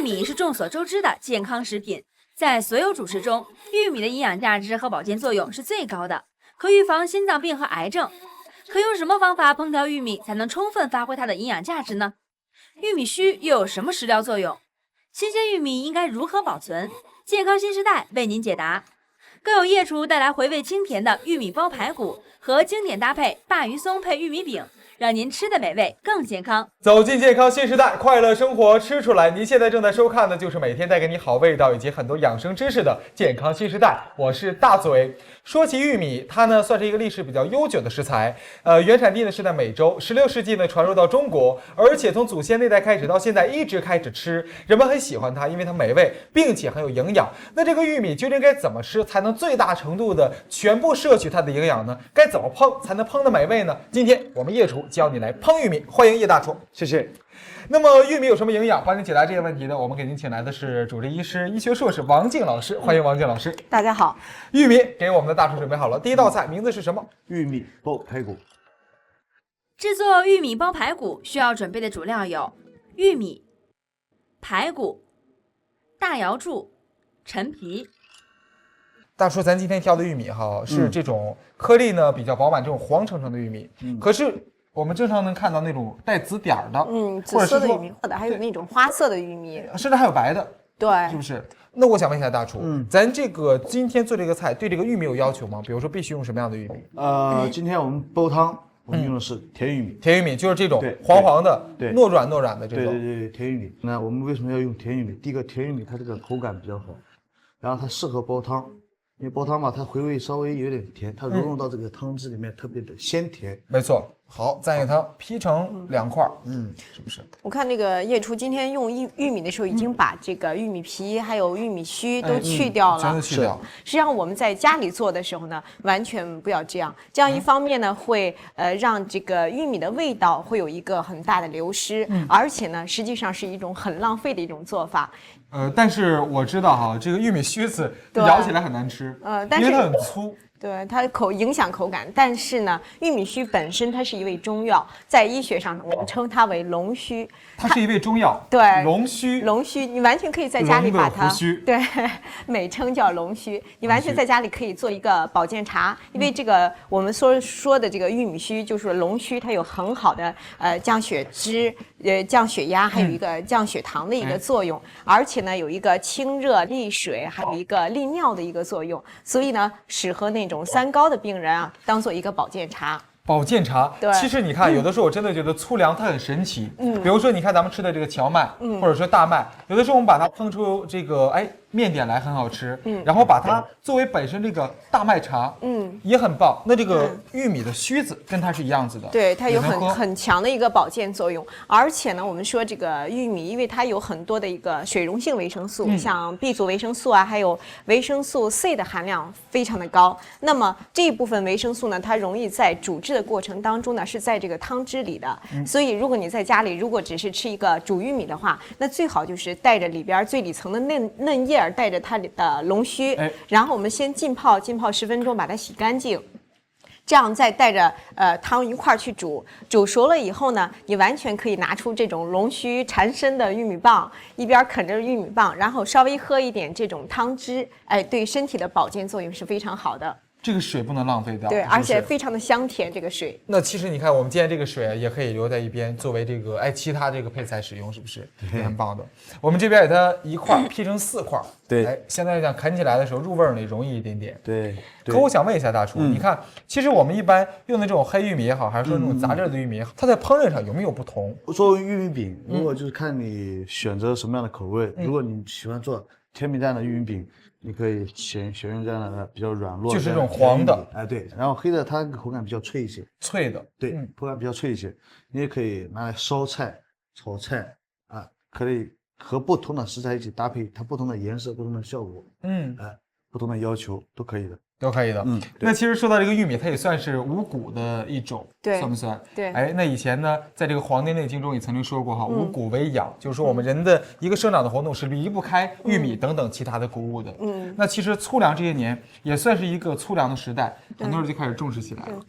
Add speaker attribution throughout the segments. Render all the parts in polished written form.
Speaker 1: 米是众所周知的健康食品，在所有主食中，玉米的营养价值和保健作用是最高的，可预防心脏病和癌症。可用什么方法烹调玉米才能充分发挥它的营养价值呢？玉米须又有什么食疗作用？新鲜玉米应该如何保存？健康新时代为您解答。更有业厨带来回味清甜的玉米煲排骨和经典搭配鲅鱼松配玉米饼，让您吃的美味更健康。
Speaker 2: 走进健康新时代，快乐生活吃出来。您现在正在收看的就是每天带给你好味道以及很多养生知识的健康新时代，我是大嘴。说起玉米，它呢算是一个历史比较悠久的食材，原产地呢是在美洲，16世纪呢传入到中国，而且从祖先那代开始到现在一直开始吃，人们很喜欢它，因为它美味，并且很有营养。那这个玉米究竟该怎么吃才能最大程度的全部摄取它的营养呢？该怎么烹才能烹得美味呢？今天我们叶厨教你来烹玉米，欢迎叶大厨，
Speaker 3: 谢谢。
Speaker 2: 那么玉米有什么营养？帮您解答这些问题呢？我们给您请来的是主治医师、医学硕士王静老师，欢迎王静老师。
Speaker 4: 大家好。
Speaker 2: 玉米给我们的大厨准备好了，第一道菜名字是什么？
Speaker 3: 玉米煲排骨。
Speaker 1: 制作玉米煲排骨需要准备的主料有玉米、排骨、大瑶柱、陈皮。
Speaker 2: 大叔，咱今天挑的玉米哈是这种颗粒呢比较饱满，这种黄澄澄的玉米。可是我们经常能看到那种带紫点儿的，
Speaker 4: 紫色的玉米，或者还有那种花色的玉米，
Speaker 2: 甚至还有白的，
Speaker 4: 对，
Speaker 2: 是不是？那我想问一下大厨，咱这个今天做这个菜对这个玉米有要求吗？比如说必须用什么样的玉米？
Speaker 3: 今天我们煲汤，我们用的是甜玉米。
Speaker 2: 甜玉米就是这种黄黄的、
Speaker 3: 对，
Speaker 2: 糯软的这种。
Speaker 3: 对，甜玉米。那我们为什么要用甜玉米？第一个，甜玉米它这个口感比较好，然后它适合煲汤。因为煲汤嘛，它回味稍微有点甜，它融入到这个汤汁里面特别的鲜甜。
Speaker 2: 没错。好，赞一汤劈成2块，是不是？
Speaker 4: 我看那个叶厨今天用玉米的时候，已经把这个玉米皮还有玉米须都去掉了，
Speaker 2: 全都去掉。
Speaker 4: 实际上我们在家里做的时候呢，完全不要这样。这样一方面呢，会让这个玉米的味道会有一个很大的流失，而且呢，实际上是一种很浪费的一种做法。
Speaker 2: 但是我知道哈，这个玉米须子咬起来很难吃，
Speaker 4: 但是
Speaker 2: 因为它很粗。
Speaker 4: 对，它影响口感，但是呢，玉米须本身它是一味中药，在医学上我们称它为龙须。
Speaker 2: 它是一味中药，
Speaker 4: 对，
Speaker 2: 龙须，
Speaker 4: 你完全可以在家里把它，
Speaker 2: 对，
Speaker 4: 美称叫龙须。你完全在家里可以做一个保健茶，因为这个我们说的这个玉米须就是龙须，它有很好的降血脂、降血压，还有一个降血糖的一个作用，而且呢有一个清热利水，还有一个利尿的一个作用，所以呢适合那种三高的病人啊，当做一个保健茶。
Speaker 2: 保健茶，
Speaker 4: 对，
Speaker 2: 其实你看，有的时候我真的觉得粗粮它很神奇。比如说你看咱们吃的这个荞麦，或者说大麦，有的时候我们把它烹出这个面点来很好吃，然后把它作为本身这个大麦茶，也很棒。那这个玉米的须子跟它是一样子的，
Speaker 4: 对，它有很强的一个保健作用。而且呢，我们说这个玉米，因为它有很多的一个水溶性维生素，像 B 族维生素啊，还有维生素 C 的含量非常的高。那么这一部分维生素呢，它容易在煮制的过程当中呢，是在这个汤汁里的。所以如果你在家里如果只是吃一个煮玉米的话，那最好就是带着里边最里层的嫩叶，带着它的龙须，然后我们先浸泡10分钟，把它洗干净，这样再带着汤一块儿去煮熟了以后呢，你完全可以拿出这种龙须缠身的玉米棒，一边啃着玉米棒，然后稍微喝一点这种汤汁，对身体的保健作用是非常好的。
Speaker 2: 这个水不能浪费掉，
Speaker 4: 对，而且非常的香甜。这个水，
Speaker 2: 那其实你看，我们今天这个水也可以留在一边，作为这个其他这个配菜使用，是不是？也很棒的。我们这边给它一块劈成4块，
Speaker 3: 对，
Speaker 2: 相对来讲啃起来的时候入味儿呢容易一点点。
Speaker 3: 对。
Speaker 2: 可我想问一下大厨，你看，其实我们一般用的这种黑玉米也好，还是说那种杂质的玉米也好，它在烹饪上有没有不同？
Speaker 3: 作为玉米饼，如果就是看你选择什么样的口味，如果你喜欢做甜米蛋的玉米饼，你可以选用这样的比较软弱，
Speaker 2: 就是这种黄的，
Speaker 3: 对，然后黑的它口感比较脆一些，
Speaker 2: 脆的，
Speaker 3: 对，口感比较脆一些。你也可以拿来烧菜、炒菜啊，可以和不同的食材一起搭配，它不同的颜色、不同的效果，不同的要求都可以的。
Speaker 2: 都可以的。那其实说到这个玉米，它也算是五谷的一种，
Speaker 4: 对，
Speaker 2: 算不算？
Speaker 4: 对。
Speaker 2: 那以前呢，在这个《黄帝内经》中也曾经说过哈，五谷为养，就是说我们人的一个生长的活动是离不开玉米等等其他的谷物的。那其实粗粮这些年也算是一个粗粮的时代，很多人就开始重视起来了。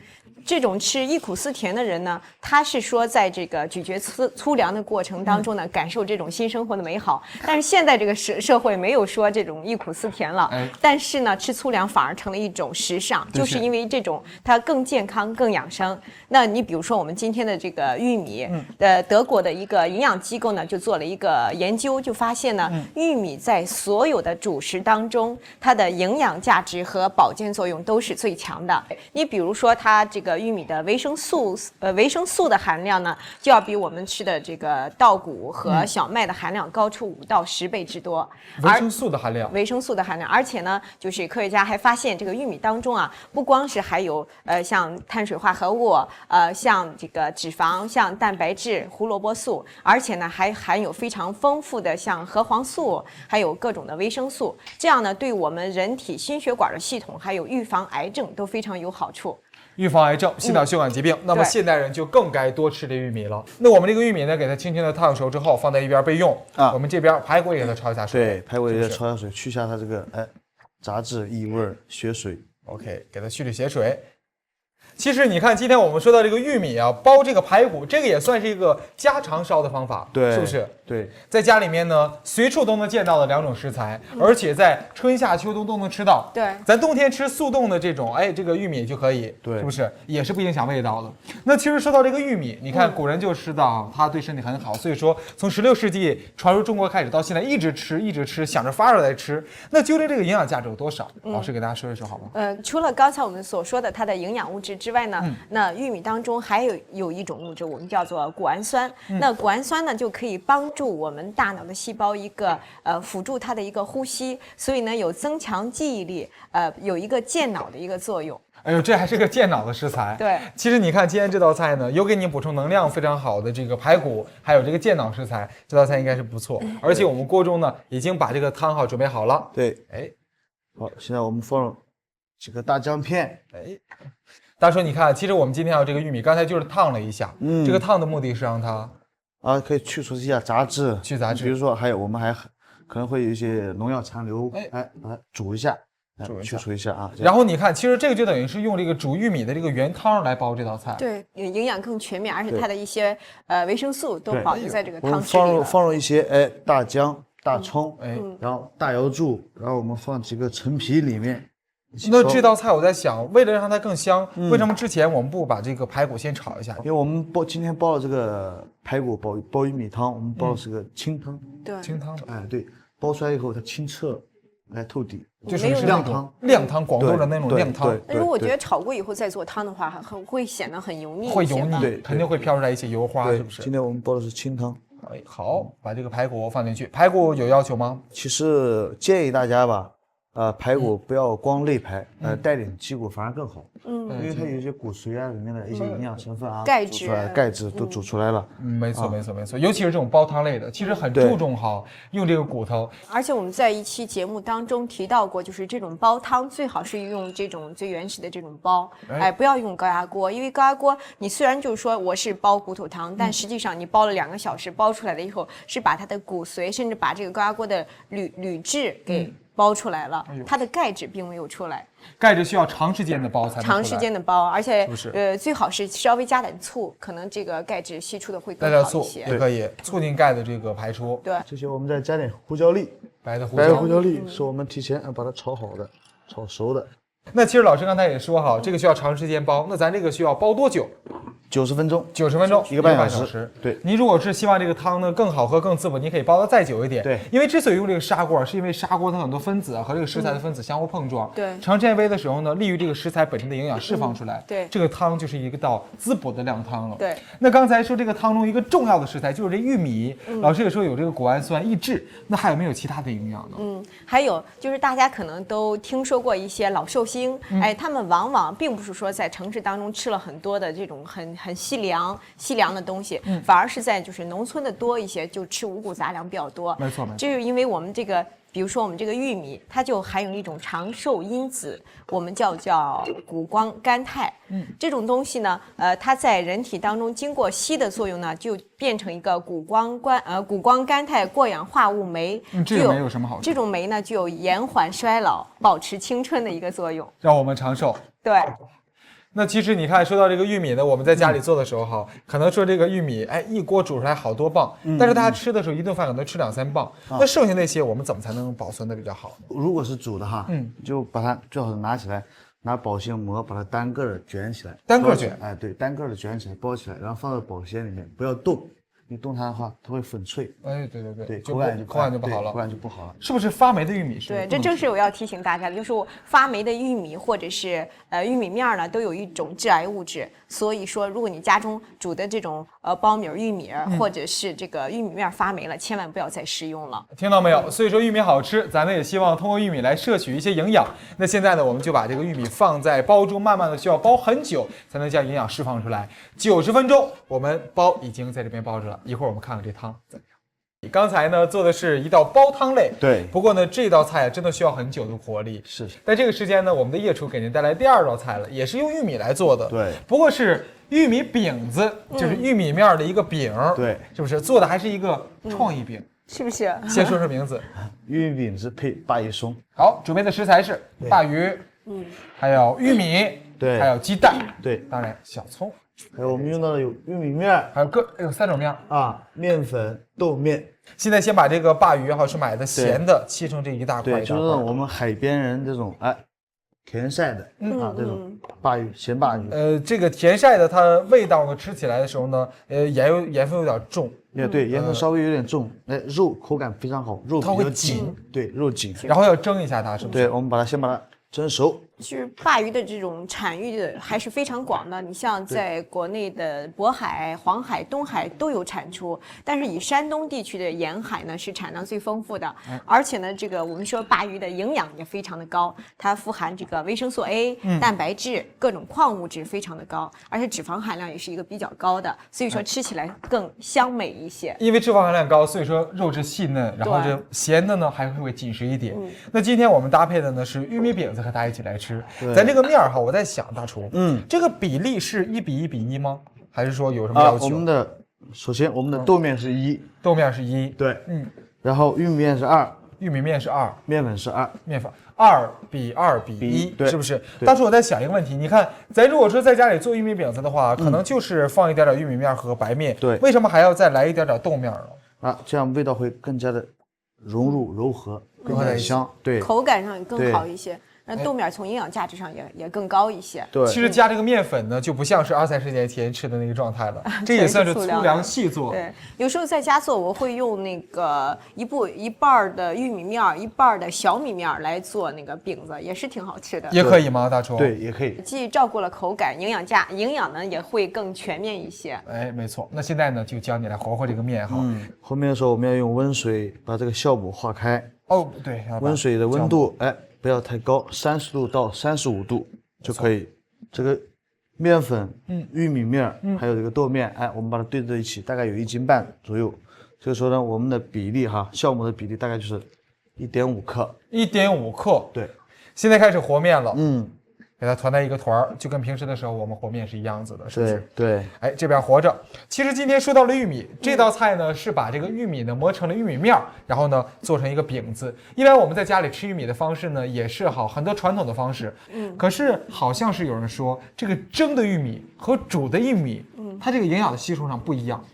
Speaker 4: 这种吃忆苦思甜的人呢，他是说在这个咀嚼粗粮的过程当中呢，感受这种新生活的美好。但是现在这个社会没有说这种忆苦思甜了，但是呢，吃粗粮反而成了一种时尚，就是因为这种它更健康、更养生。那你比如说我们今天的这个玉米，德国的一个营养机构呢就做了一个研究，就发现呢，玉米在所有的主食当中，它的营养价值和保健作用都是最强的。你比如说它这个玉米的维生素的含量呢，就要比我们吃的这个稻谷和小麦的含量高出5到10倍之多。
Speaker 2: 维生素的含量，
Speaker 4: 而且呢，就是科学家还发现这个玉米当中啊，不光是含有像碳水化合物，像这个脂肪，像蛋白质、胡萝卜素，而且呢还含有非常丰富的像核黄素，还有各种的维生素，这样呢对我们人体心血管的系统还有预防癌症都非常有好处。
Speaker 2: 预防癌症、心脑血管疾病，那么现代人就更该多吃这玉米了。那我们这个玉米呢，给它轻轻的烫熟之后，放在一边备用啊。我们这边排骨也给它焯一下水，
Speaker 3: 对，排骨也给它焯一下水，去下它这个杂质、异味、血水。
Speaker 2: OK， 给它去血水。其实你看，今天我们说到这个玉米啊，煲这个排骨，这个也算是一个家常烧的方法，
Speaker 3: 对，
Speaker 2: 是不是？
Speaker 3: 对，
Speaker 2: 在家里面呢，随处都能见到的2种食材，而且在春夏秋冬都能吃到。
Speaker 4: 对，
Speaker 2: 咱冬天吃速冻的这种，这个玉米就可以，
Speaker 3: 对，
Speaker 2: 是不是？也是不影响味道的。那其实说到这个玉米，你看古人就知道它对身体很好，所以说从16世纪传入中国开始到现在一直吃，想着法儿来吃。那究竟这个营养价值有多少？老师给大家说一说好吗？
Speaker 4: 除了刚才我们所说的它的营养物质之外呢，那玉米当中还有一种物质，我们叫做谷氨酸。那谷氨酸呢，就可以帮助我们大脑的细胞一个辅助它的一个呼吸，所以呢有增强记忆力，有一个健脑的一个作用。
Speaker 2: 哎呦，这还是个健脑的食材。
Speaker 4: 对，
Speaker 2: 其实你看今天这道菜呢，有给你补充能量非常好的这个排骨，还有这个健脑食材，这道菜应该是不错。而且我们锅中呢已经把这个汤准备好了。
Speaker 3: 对，好，现在我们放入几个大姜片。
Speaker 2: 大叔，你看，其实我们今天这个玉米，刚才就是烫了一下，这个烫的目的是让它
Speaker 3: 可以去除一下杂质，
Speaker 2: 去杂质。
Speaker 3: 比如说我们还可能会有一些农药残留，把它煮一下，去除一下啊。
Speaker 2: 然后你看，其实这个就等于是用这个煮玉米的这个原汤来煲这道菜，
Speaker 4: 对，营养更全面，而且它的一些维生素都保留在这个汤汁里。
Speaker 3: 放入一些大姜、大葱，然后大瑶柱，然后我们放几个陈皮里面。
Speaker 2: 那这道菜我在想，为了让它更香，为什么之前我们不把这个排骨先炒一下？
Speaker 3: 因为我们今天煲的这个排骨煲玉米汤，我们煲的是个清汤，
Speaker 4: 对，
Speaker 2: 清汤，
Speaker 3: 对，煲出来以后它清澈，透底，
Speaker 2: 就是亮汤，亮汤，广东的那种亮汤。
Speaker 4: 那如果我觉得炒过以后再做汤的话，会显得很油腻，
Speaker 2: 会油腻，对，肯定会飘出来一些油花，是不是？
Speaker 3: 今天我们煲的是清汤。
Speaker 2: 好，把这个排骨放进去。排骨有要求吗？
Speaker 3: 其实建议大家吧。排骨不要光肋排，带点鸡骨反而更好。因为它有一些骨髓啊，里面的一些营养成分啊，
Speaker 4: 钙
Speaker 3: 质都煮出来了。
Speaker 2: 没错。尤其是这种煲汤类的，其实很注重用这个骨头。
Speaker 4: 而且我们在一期节目当中提到过，就是这种煲汤最好是用这种最原始的这种煲，不要用高压锅，因为高压锅你虽然就是说我是煲骨头汤，但实际上你煲了2个小时，煲出来了以后是把它的骨髓，甚至把这个高压锅的铝质给煲出来了，它的钙质并没有出来。
Speaker 2: 钙质需要长时间的煲才能出来，
Speaker 4: 长时间的煲，而且最好是稍微加点醋，可能这个钙质析出的会更好一些。
Speaker 2: 也可以促进钙的这个排出。
Speaker 4: 对，
Speaker 3: 这些我们再加点胡椒粒，
Speaker 2: 白的胡
Speaker 3: 椒粒是我们提前把它炒好的、炒熟的。
Speaker 2: 那其实老师刚才也说这个需要长时间煲，那咱这个需要煲多久
Speaker 3: ？90分钟
Speaker 2: ，90分钟
Speaker 3: ，1个半小时。对，
Speaker 2: 你如果是希望这个汤呢更好喝、更滋补，你可以煲得再久一点。
Speaker 3: 对，
Speaker 2: 因为之所以用这个砂锅，是因为砂锅它很多分子和这个食材的分子相互碰撞。
Speaker 4: 对，
Speaker 2: 长时间煨的时候呢，利于这个食材本身的营养释放出来。
Speaker 4: 对，
Speaker 2: 这个汤就是一道滋补的靓汤了。
Speaker 4: 对，
Speaker 2: 那刚才说这个汤中一个重要的食材就是这玉米，老师也说有这个谷氨酸益智，那还有没有其他的营养呢？
Speaker 4: 还有就是大家可能都听说过一些老寿星，他们往往并不是说在城市当中吃了很多的这种很细粮的东西，反而是在就是农村的多一些，就吃五谷杂粮比较多。
Speaker 2: 没错。
Speaker 4: 这是因为我们这个，比如说我们这个玉米，它就含有一种长寿因子，我们叫谷胱甘肽。这种东西呢，它在人体当中经过硒的作用呢，就变成一个谷胱甘肽过氧化物酶。
Speaker 2: 这种酶有什么好处？
Speaker 4: 这种酶呢，具有延缓衰老、保持青春的一个作用，
Speaker 2: 让我们长寿。
Speaker 4: 对。
Speaker 2: 那其实你看，说到这个玉米呢，我们在家里做的时候哈，可能说这个玉米，哎，一锅煮出来好多磅，但是大家吃的时候一顿饭可能吃2、3磅，那剩下那些我们怎么才能保存的比较好？
Speaker 3: 如果是煮的哈，就把它最好是拿起来，拿保鲜膜把它单个的卷起来，
Speaker 2: 单个卷，
Speaker 3: 哎，对，单个的卷起来包起来，然后放到保鲜里面，不要动。你动它的话，它会粉脆。
Speaker 2: 哎，对，
Speaker 3: 口感就
Speaker 2: 不好了，
Speaker 3: 口感就不好了。
Speaker 2: 是不是发霉的玉米是？
Speaker 4: 对，这正是我要提醒大家的，就是发霉的玉米或者是玉米面呢，都有一种致癌物质。所以说，如果你家中煮的这种苞米、玉米或者是这个玉米面发霉了，千万不要再食用了。
Speaker 2: 听到没有？所以说玉米好吃，咱们也希望通过玉米来摄取一些营养。那现在呢，我们就把这个玉米放在煲中，慢慢的需要煲很久才能将营养释放出来。90分钟，我们煲已经在这边煲着了。一会儿我们看看这汤怎么样。刚才呢做的是一道煲汤类，
Speaker 3: 对。
Speaker 2: 不过呢这道菜真的需要很久的活力。
Speaker 3: 是。
Speaker 2: 在这个时间呢，我们的叶厨给您带来第2道菜了，也是用玉米来做的。
Speaker 3: 对。
Speaker 2: 不过是玉米饼子，就是玉米面的一个饼。
Speaker 3: 对。
Speaker 2: 是不是做的还是一个创意饼？
Speaker 4: 是不是？
Speaker 2: 先说说名字。
Speaker 3: 玉米饼是配鲅鱼松。
Speaker 2: 好，准备的食材是鲅鱼，还有玉米，
Speaker 3: 对，
Speaker 2: 还有鸡蛋，
Speaker 3: 对，
Speaker 2: 当然小葱。
Speaker 3: 还有我们用到的有玉米面，
Speaker 2: 还有3种面
Speaker 3: 啊，面粉、豆面。
Speaker 2: 现在先把这个鲅鱼是买的咸的，切成这一大块一大块。
Speaker 3: 对，就是我们海边人这种甜晒的这种鲅鱼，咸鲅鱼。
Speaker 2: 这个甜晒的它味道呢，吃起来的时候呢，盐分有点重。
Speaker 3: 对，盐分稍微有点重，肉口感非常好，肉比较紧，对，肉紧。
Speaker 2: 然后要蒸一下它，是不是？
Speaker 3: 对，我们先把它蒸熟。
Speaker 4: 就是鲅鱼的这种产域的还是非常广的，你像在国内的渤海、黄海、东海都有产出，但是以山东地区的沿海呢是产量最丰富的，而且呢，这个我们说鲅鱼的营养也非常的高，它富含这个维生素 A、蛋白质、各种矿物质非常的高，而且脂肪含量也是一个比较高的，所以说吃起来更香美一些。
Speaker 2: 因为脂肪含量高，所以说肉质细嫩，然后这咸的呢还会紧实一点。那今天我们搭配的呢是玉米饼子，和大家一起来吃。咱这个面我在想，大厨，这个比例是1比1比1吗？还是说有什么要求？
Speaker 3: 首先我们的豆面是1，
Speaker 2: 豆面是1，
Speaker 3: 对，然后玉米面是2，
Speaker 2: 玉米面是2，
Speaker 3: 面粉是2，
Speaker 2: 面粉2比2比1，是不是？大叔，我在想一个问题，你看，咱如果说在家里做玉米饼子的话，可能就是放一点玉米面和白面，
Speaker 3: 对，
Speaker 2: 为什么还要再来一点豆面呢？
Speaker 3: 这样味道会更加的融入柔和，更加的香，对，
Speaker 4: 口感上也更好一些。那豆面从营养价值上也更高一些。
Speaker 3: 对，
Speaker 2: 其实加这个面粉呢，就不像是20-30年前吃的那个状态了，这也算是粗粮细做。
Speaker 4: 对，有时候在家做，我会用那个一半的玉米面，一半的小米面来做那个饼子，也是挺好吃的。
Speaker 2: 也可以吗，大厨？
Speaker 3: 对，也可以。
Speaker 4: 既照顾了口感，营养呢也会更全面一些。
Speaker 2: 哎，没错。那现在呢，就教你来和这个面哈。
Speaker 3: 和面的时候，我们要用温水把这个酵母化开。
Speaker 2: 哦，对，
Speaker 3: 温水的温度，不要太高，30度到35度就可以。这个面粉、玉米面，还有这个豆面，我们把它兑在一起，大概有1斤半左右。这个时候呢，我们的比例酵母的比例大概就是1.5克。
Speaker 2: 1.5克。
Speaker 3: 对。
Speaker 2: 现在开始和面了。给它团在一个团儿，就跟平时的时候我们和面是一样子的，是不是？
Speaker 3: 对。
Speaker 2: 哎，这边和着。其实今天说到了玉米，这道菜呢是把这个玉米呢磨成了玉米面，然后呢做成一个饼子。一般我们在家里吃玉米的方式呢也是很多传统的方式。可是好像是有人说，这个蒸的玉米和煮的玉米，它这个营养的吸收上不一样。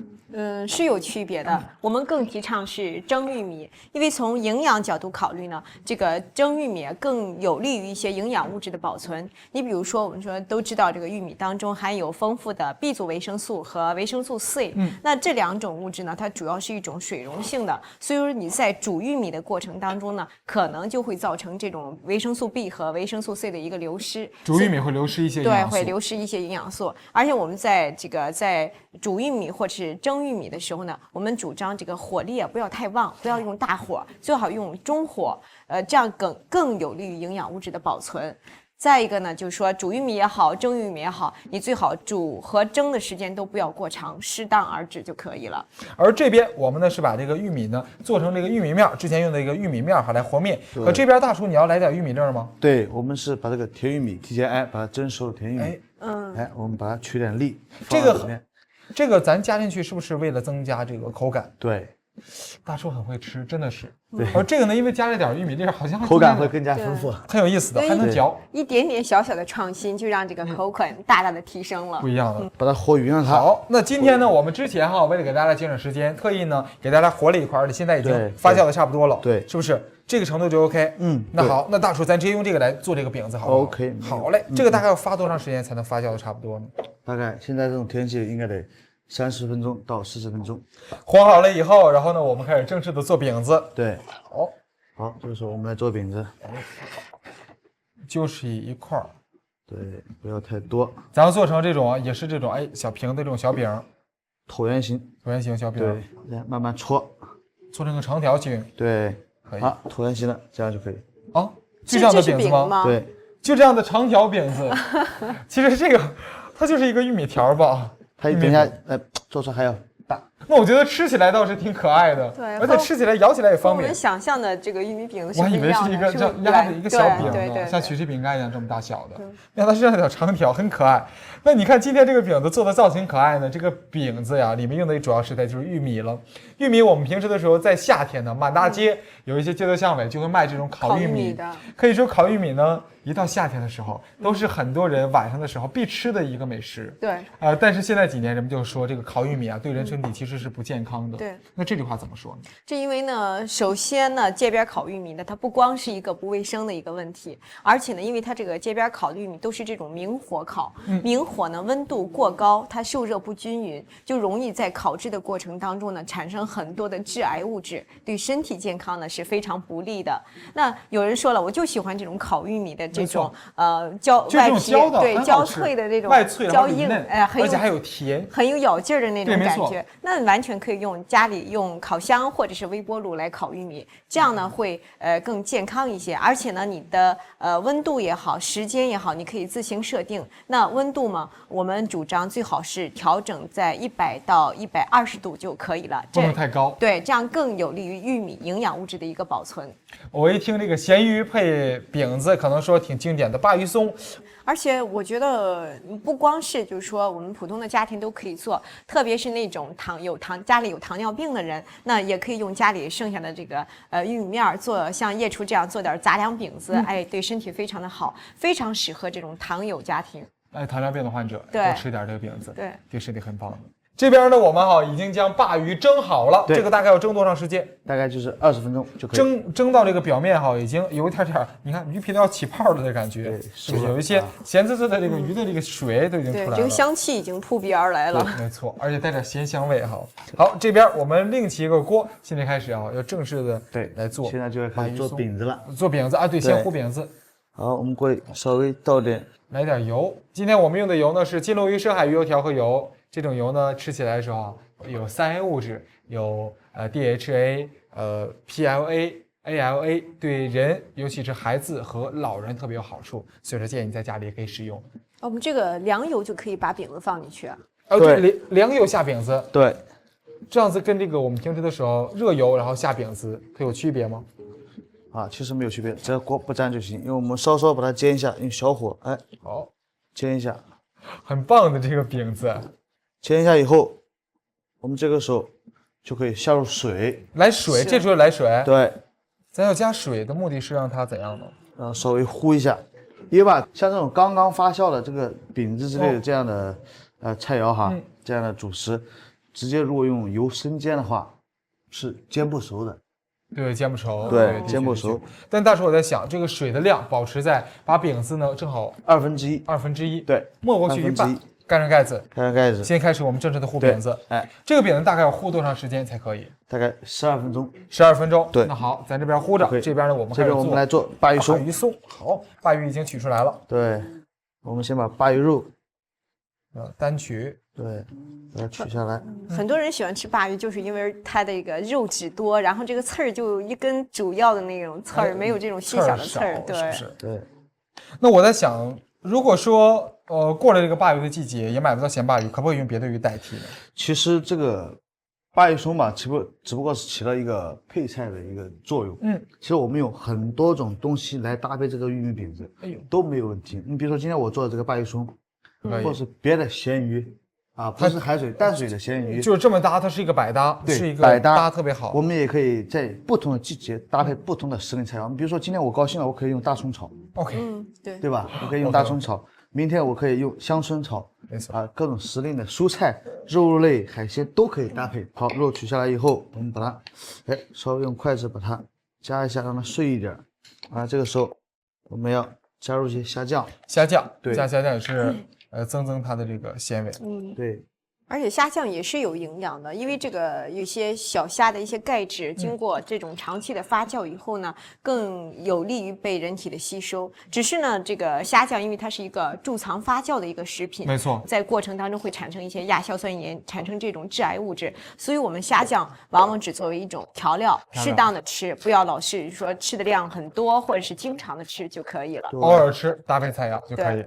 Speaker 4: 是有区别的。我们更提倡是蒸玉米，因为从营养角度考虑呢，这个蒸玉米更有利于一些营养物质的保存。你比如说，我们说都知道这个玉米当中含有丰富的 B 族维生素和维生素 C，那这2种物质呢，它主要是一种水溶性的，所以说你在煮玉米的过程当中呢，可能就会造成这种维生素 B 和维生素 C 的一个流失。
Speaker 2: 煮玉米会流失一些营养素，
Speaker 4: 对，会流失一些营养素。而且我们在煮玉米或是蒸玉米的时候呢，我们主张这个火力不要太旺，不要用大火，最好用中火，这样更有利于营养物质的保存。再一个呢，就是说煮玉米也好，蒸玉米也好，你最好煮和蒸的时间都不要过长，适当而止就可以了。
Speaker 2: 而这边我们呢是把这个玉米呢做成这个玉米面，之前用的一个玉米面来和面。和这边大厨你要来点玉米粒吗？
Speaker 3: 对，我们是把这个甜玉米提前把它蒸熟的甜玉米，我们把它取点粒。
Speaker 2: 这个咱加进去是不是为了增加这个口感？
Speaker 3: 对。
Speaker 2: 大叔很会吃，真的是。
Speaker 3: 对
Speaker 2: 而这个呢，因为加了点玉米粒儿，好像还
Speaker 3: 口感会更加丰富。
Speaker 2: 很有意思的，还能嚼，
Speaker 4: 一点点小小的创新，就让这个口感大大的提升了。
Speaker 2: 不一样的。
Speaker 3: 把它和匀了它。
Speaker 2: 好，那今天呢，我们之前为了给大家节省时间，特意呢给大家和了一块，而且现在已经发酵的差不多了，
Speaker 3: 对，
Speaker 2: 是不是？这个程度就 OK。那好，那大叔，咱直接用这个来做这个饼子，好不好
Speaker 3: ？OK。
Speaker 2: 好嘞，这个大概要发多长时间才能发酵的差不多呢？
Speaker 3: 大概现在这种天气应该得30分钟到40分钟。
Speaker 2: 和好了以后，然后呢，我们开始正式的做饼子。
Speaker 3: 对，
Speaker 2: 好，
Speaker 3: 这个时候我们来做饼子，
Speaker 2: 就是一块儿。
Speaker 3: 对，不要太多。
Speaker 2: 咱要做成这种也是这种小平的这种小饼，
Speaker 3: 椭圆形。
Speaker 2: 椭圆形小饼。
Speaker 3: 对，来慢慢搓，
Speaker 2: 做成个长条形。
Speaker 3: 对，
Speaker 2: 可以。
Speaker 3: 好，椭圆形的这样就可以。
Speaker 2: 哦，就这样的饼子吗？
Speaker 3: 对，
Speaker 2: 就这样的长条饼子。其实这个它就是一个玉米条吧。
Speaker 3: 它等一下做出来还要大。
Speaker 2: 那我觉得吃起来倒是挺可爱的，
Speaker 4: 对，
Speaker 2: 而且吃起来咬起来也方便。
Speaker 4: 我们想象的这个玉米饼是
Speaker 2: 我还以为是一个这样压的一个小饼呢，像曲奇饼干一样这么大小的，让它是这样一条长条，很可爱。那你看今天这个饼子做的造型可爱呢，这个饼子呀里面用的主要食材就是玉米了。玉米我们平时的时候在夏天呢，满大街有一些街头巷尾就会卖这种烤玉米
Speaker 4: 的。
Speaker 2: 可以说烤玉米呢，一到夏天的时候，都是很多人晚上的时候必吃的一个美食。
Speaker 4: 对。
Speaker 2: 但是现在几年人们就说这个烤玉米啊，对人身体其实是不健康的。
Speaker 4: 对。
Speaker 2: 那这句话怎么说呢？
Speaker 4: 这因为呢，首先呢，街边烤玉米呢，它不光是一个不卫生的一个问题，而且呢，因为它这个街边烤的玉米都是这种明火烤，明火呢温度过高，它受热不均匀，就容易在烤制的过程当中呢产生很多的致癌物质，对身体健康呢是非常不利的。那有人说了，我就喜欢这种烤玉米的这种外皮对焦脆的这种
Speaker 2: 外脆
Speaker 4: 焦硬，
Speaker 2: 而且还有甜，
Speaker 4: 很有咬劲儿的那种感觉。那完全可以用家里用烤箱或者是微波炉来烤玉米，这样呢会更健康一些，而且呢你的温度也好，时间也好，你可以自行设定。那温度嘛，我们主张最好是调整在100到120度就可以了，
Speaker 2: 不能太高。
Speaker 4: 对，这样更有利于玉米营养物质的一个保存。
Speaker 2: 我一听这个咸鱼配饼子，可能说挺经典的鲅鱼松。
Speaker 4: 而且我觉得不光是就是说我们普通的家庭都可以做，特别是那种家里有糖尿病的人，那也可以用家里剩下的这个玉米面做像叶厨这样做点杂粮饼子，对身体非常的好，非常适合这种糖友家庭。
Speaker 2: 糖尿病的患者多吃点这个饼子，对身体很棒的。这边呢，我们已经将鲅鱼蒸好了，这个大概要蒸多长时间？
Speaker 3: 大概就是20分钟就可以。
Speaker 2: 蒸到这个表面已经有一点，你看鱼皮都要起泡了的感觉，是不是有一些咸滋滋的这个鱼的这个水都已经出来了？
Speaker 4: 这个香气已经扑鼻而来了。
Speaker 2: 没错，而且带点鲜香味好，这边我们另起一个锅，现在开始要正式的来做。
Speaker 3: 现在就要开始做饼子了。
Speaker 2: 做饼子啊，对，先糊饼子。
Speaker 3: 好，我们锅里稍微倒点，
Speaker 2: 来点油。今天我们用的油呢是金鲈鱼深海鱼油调和油。这种油呢，吃起来的时候有3A 物质，有DHA、PLA、ALA， 对人尤其是孩子和老人特别有好处，所以说建议你在家里也可以使用。
Speaker 4: 我们这个凉油就可以把饼子放进去啊？
Speaker 2: 对，凉油下饼子。
Speaker 3: 对，
Speaker 2: 这样子跟这个我们平时的时候热油然后下饼子，它有区别吗？
Speaker 3: 其实没有区别，只要锅不粘就行，因为我们稍稍把它煎一下，用小火，
Speaker 2: 好，
Speaker 3: 煎一下，
Speaker 2: 很棒的这个饼子。
Speaker 3: 煎一下以后，我们这个时候就可以下入水，
Speaker 2: 这时候来水。
Speaker 3: 对，
Speaker 2: 咱要加水的目的是让它怎样呢？
Speaker 3: 稍微糊一下，因为像这种刚刚发酵的这个饼子之类的这样的菜肴这样的主食，直接如果用油生煎的话，是煎不熟的。
Speaker 2: 对，煎不熟。
Speaker 3: 对，煎不熟。
Speaker 2: 但大叔我在想，这个水的量保持在把饼子呢正好1/2，对，没过去一半。盖上盖子，现在开始我们正式的糊饼子。这个饼子大概要糊多长时间才可以？
Speaker 3: 大概12分钟。
Speaker 2: 12分钟。
Speaker 3: 对，
Speaker 2: 那好，咱这边糊着，这边呢我们开始
Speaker 3: 来做鲅鱼
Speaker 2: 松。好，鲅鱼已经取出来了。
Speaker 3: 对，我们先把鲅鱼肉
Speaker 2: 单取。
Speaker 3: 对，把它取下来。
Speaker 4: 很多人喜欢吃鲅鱼，就是因为它的一个肉质多，然后这个刺儿就一根主要的那种刺儿，没有这种细小的刺儿。对，
Speaker 3: 对。
Speaker 2: 那我在想，如果说过了这个鲅鱼的季节，也买不到咸鲅鱼，可不可以用别的鱼代替呢？
Speaker 3: 其实这个鲅鱼松嘛，只不过是起了一个配菜的一个作用。其实我们有很多种东西来搭配这个玉米饼子，都没有问题。你比如说今天我做的这个鲅鱼松，或者是别的咸鱼啊，不是海水淡水的咸鱼，
Speaker 2: 就是这么搭，它是一个百搭，
Speaker 3: 对
Speaker 2: 是一个
Speaker 3: 百搭
Speaker 2: 搭特别好。
Speaker 3: 我们也可以在不同的季节搭配不同的时令菜肴。比如说今天我高兴了，我可以用大葱炒，
Speaker 2: OK，
Speaker 3: 对吧？我可以用大葱炒。明天我可以用香椿炒，
Speaker 2: 没错
Speaker 3: 啊，各种时令的蔬菜、肉类、海鲜都可以搭配。好，肉取下来以后，我们把它，稍微用筷子把它夹一下，让它碎一点。啊，这个时候我们要加入一些虾酱，
Speaker 2: 虾酱，
Speaker 3: 对
Speaker 2: 加虾酱也是增它的这个鲜味。
Speaker 3: 对，
Speaker 4: 而且虾酱也是有营养的，因为这个有些小虾的一些钙质，经过这种长期的发酵以后呢，更有利于被人体的吸收。只是呢，这个虾酱因为它是一个贮藏发酵的一个食品，
Speaker 2: 没错，
Speaker 4: 在过程当中会产生一些亚硝酸盐，产生这种致癌物质，所以我们虾酱往往只作为一种调料，适当的吃，不要老是说吃的量很多，或者是经常的吃就可以了。
Speaker 2: 偶尔吃搭配菜肴就可以。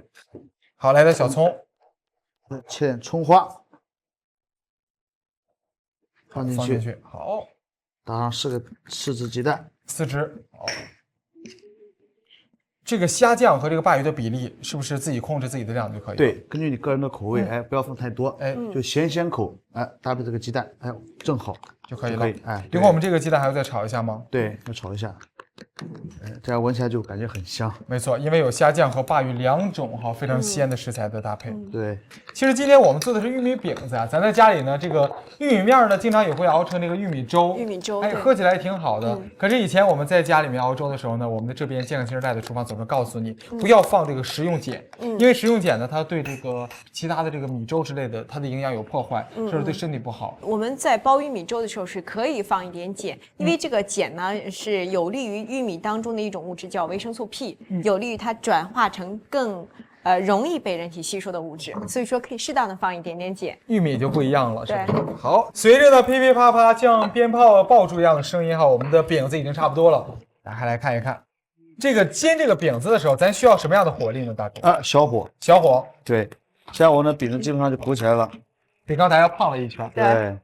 Speaker 2: 好，来点小葱，
Speaker 3: 切点葱花。放进去，
Speaker 2: 放进去，好，
Speaker 3: 打上4只鸡蛋
Speaker 2: ，4只，好。这个虾酱和这个鲅鱼的比例是不是自己控制自己的量就可以了？
Speaker 3: 对，根据你个人的口味，不要放太多，就咸口，搭配这个鸡蛋，正好
Speaker 2: 就可以了。
Speaker 3: 一会
Speaker 2: 儿我们这个鸡蛋还要再炒一下吗？
Speaker 3: 对，要炒一下，这样闻起来就感觉很香。
Speaker 2: 没错，因为有虾酱和鲅鱼2种非常鲜的食材的搭配。
Speaker 3: 对，
Speaker 2: 其实今天我们做的是玉米饼子啊，咱在家里呢，这个玉米面呢，经常也会熬成这个玉米粥，喝起来也挺好的。可是以前我们在家里面熬粥的时候呢，我们的这边健康新时代的厨房总是告诉你不要放这个食用碱，因为食用碱呢，它对这个其他的这个米粥之类的，它的营养有破坏，甚至对身体不好。
Speaker 4: 我们在煲玉米粥的时候是可以放一点碱，因为这个碱呢是有利于玉米当中的一种物质叫维生素 P，有利于它转化成更容易被人体吸收的物质，所以说可以适当的放一点点碱。
Speaker 2: 玉米就不一样了，是吧？好，随着呢噼噼啪啪像鞭炮爆竹一样的声音我们的饼子已经差不多了，打开来看一看。这个煎这个饼子的时候，咱需要什么样的火力呢？大哥？
Speaker 3: 小火。
Speaker 2: 小火。
Speaker 3: 对，这样我们的饼子基本上就鼓起来了，
Speaker 2: 比刚才要胖了一圈。
Speaker 3: 对。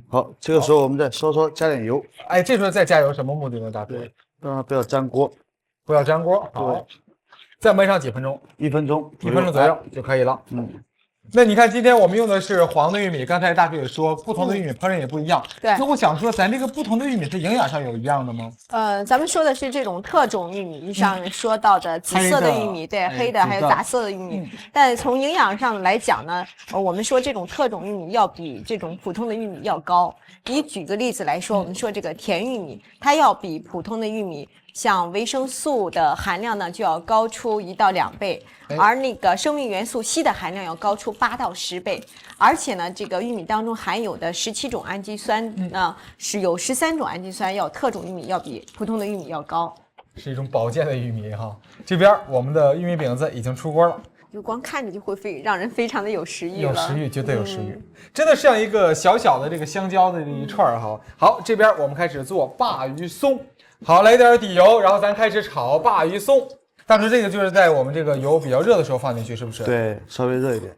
Speaker 3: 好，这个时候我们再稍加点油。
Speaker 2: 这时候再加油什么目的呢？大哥？
Speaker 3: 让它不要粘锅。
Speaker 2: 不要粘锅。好。再焖上几分钟
Speaker 3: ？1分钟
Speaker 2: ，1分钟左右就可以了。那你看，今天我们用的是黄的玉米，刚才大叔也说，不同的玉米烹饪也不一样。
Speaker 4: 对。
Speaker 2: 那我想说，咱这个不同的玉米是营养上有一样的吗？
Speaker 4: 咱们说的是这种特种玉米，上说到的紫色的玉米，对，黑的还有杂色的玉米。但从营养上来讲呢，我们说这种特种玉米要比这种普通的玉米要高。你举个例子来说，我们说这个甜玉米，它要比普通的玉米，像维生素的含量呢就要高出1到2倍，而那个生命元素硒的含量要高出8到10倍，而且呢，这个玉米当中含有的17种氨基酸是有13种氨基酸，要特种玉米要比普通的玉米要高，
Speaker 2: 是一种保健的玉米哈。这边我们的玉米饼子已经出锅了。
Speaker 4: 就光看着就会让人非常的有食欲了，
Speaker 2: 有食欲，绝对有食欲，真的像一个小小的这个香蕉的一串哈。好，这边我们开始做鲅鱼松，好，来点底油，然后咱开始炒鲅鱼松。大叔，这个就是在我们这个油比较热的时候放进去，是不是？
Speaker 3: 对，稍微热一点，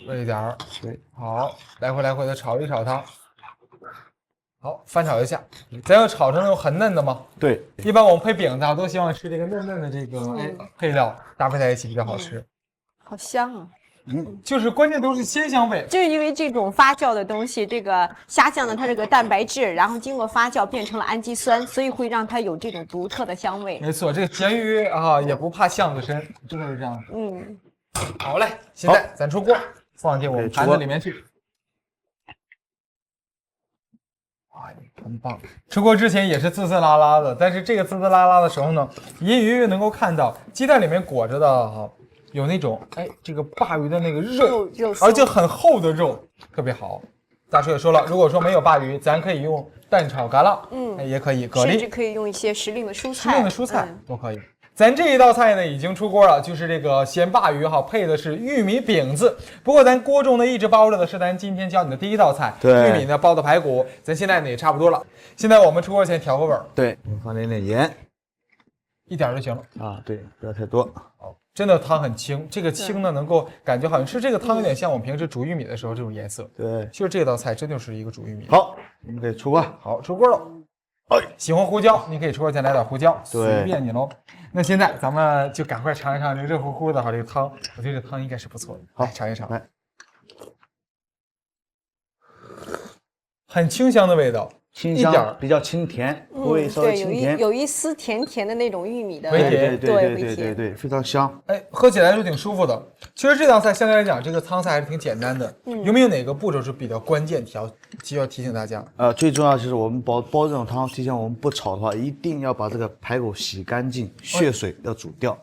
Speaker 2: 热一点儿。
Speaker 3: 对，
Speaker 2: 好，来回的炒一炒它。好，翻炒一下，咱要炒成那种很嫩的吗？
Speaker 3: 对，
Speaker 2: 一般我们配饼子都希望吃这个嫩嫩的这个配料搭配在一起比较好吃。
Speaker 4: 好香啊！
Speaker 2: 就是关键都是鲜香味，
Speaker 4: 就是因为这种发酵的东西，这个虾酱呢，它这个蛋白质，然后经过发酵变成了氨基酸，所以会让它有这种独特的香味。
Speaker 2: 没错，这个咸鱼也不怕巷子深，真的是这样的。好嘞，现在咱出锅，放进我们盘子里面去。很棒。出锅之前也是滋滋啦啦的，但是这个滋滋啦啦的时候呢，隐隐约约能够看到鸡蛋里面裹着的有那种这个鲅鱼的那个肉，而且很厚的肉，特别好。大叔也说了，如果说没有鲅鱼，咱可以用蛋炒蛤蜊，也可以蛤蜊，
Speaker 4: 甚至可以用一些时令的蔬菜，
Speaker 2: 都可以。咱这一道菜呢已经出锅了，就是这个咸鲅鱼配的是玉米饼子。不过咱锅中呢一直包着的是咱今天教你的第一道菜，玉米呢包的排骨。咱现在呢也差不多了，现在我们出锅前调个味儿，
Speaker 3: 对，放点盐，
Speaker 2: 一点就行
Speaker 3: 了对，不要太多。
Speaker 2: 真的汤很清，这个清呢能够感觉好像是这个汤有点像我们平时煮玉米的时候这种颜色。
Speaker 3: 对，
Speaker 2: 就是这道菜真就是一个煮玉米。
Speaker 3: 好，我们可以出锅。
Speaker 2: 好，出锅了。喜欢胡椒，你可以出锅前来点胡椒，随便你喽。那现在咱们就赶快尝一尝这个热乎乎的这个汤，我觉得这汤应该是不错的。
Speaker 3: 好，
Speaker 2: 尝一尝。
Speaker 3: 来。
Speaker 2: 很清香的味道，
Speaker 3: 清
Speaker 2: 一点儿
Speaker 3: 香，比较清甜，味稍微
Speaker 4: 对，
Speaker 3: 清甜。
Speaker 4: 有一丝甜甜的那种玉米的
Speaker 2: 微甜
Speaker 3: 对，非常香。
Speaker 2: 哎，喝起来就挺舒服的。其实这道菜相对来讲，这个汤菜还是挺简单的。有没有哪个步骤是比较关键需要提醒大家？
Speaker 3: 最重要就是我们煲这种汤，提前我们不炒的话，一定要把这个排骨洗干净，血水要煮掉，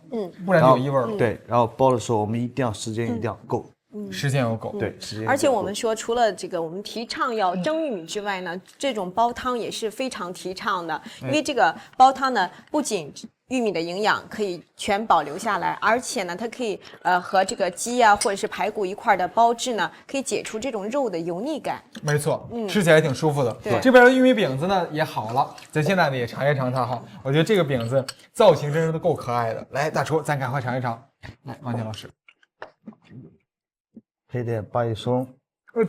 Speaker 2: 不然就有异味了。
Speaker 3: 对，然后煲的时候我们一定要时间一定要够，
Speaker 2: 时间要够。
Speaker 3: 对，时间。
Speaker 4: 而且我们说，除了这个我们提倡要蒸玉米之外呢，这种煲汤也是非常提倡的，因为这个煲汤呢，不仅玉米的营养可以全保留下来，而且呢，它可以和这个鸡啊或者是排骨一块的煲制呢，可以解除这种肉的油腻感。
Speaker 2: 没错，吃起来挺舒服的。
Speaker 4: 对
Speaker 2: 这边的玉米饼子呢也好了，咱现在呢也尝一尝它哈。我觉得这个饼子造型真是够可爱的。来，大厨，咱赶快尝一尝。来，王健老师，
Speaker 3: 配点八一松，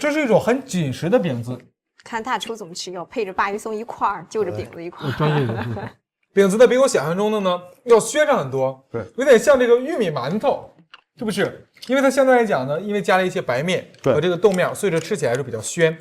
Speaker 2: 这是一种很紧实的饼子。
Speaker 4: 看大厨怎么吃，要配着鲅鱼松一块儿，就着饼子一块儿。
Speaker 2: 专业人士。饼子呢比我想象中的呢要暄上很多，
Speaker 3: 对，
Speaker 2: 有点像这个玉米馒头，是不是？因为它相对来讲呢，因为加了一些白面和这个豆面，所以说吃起来就比较暄。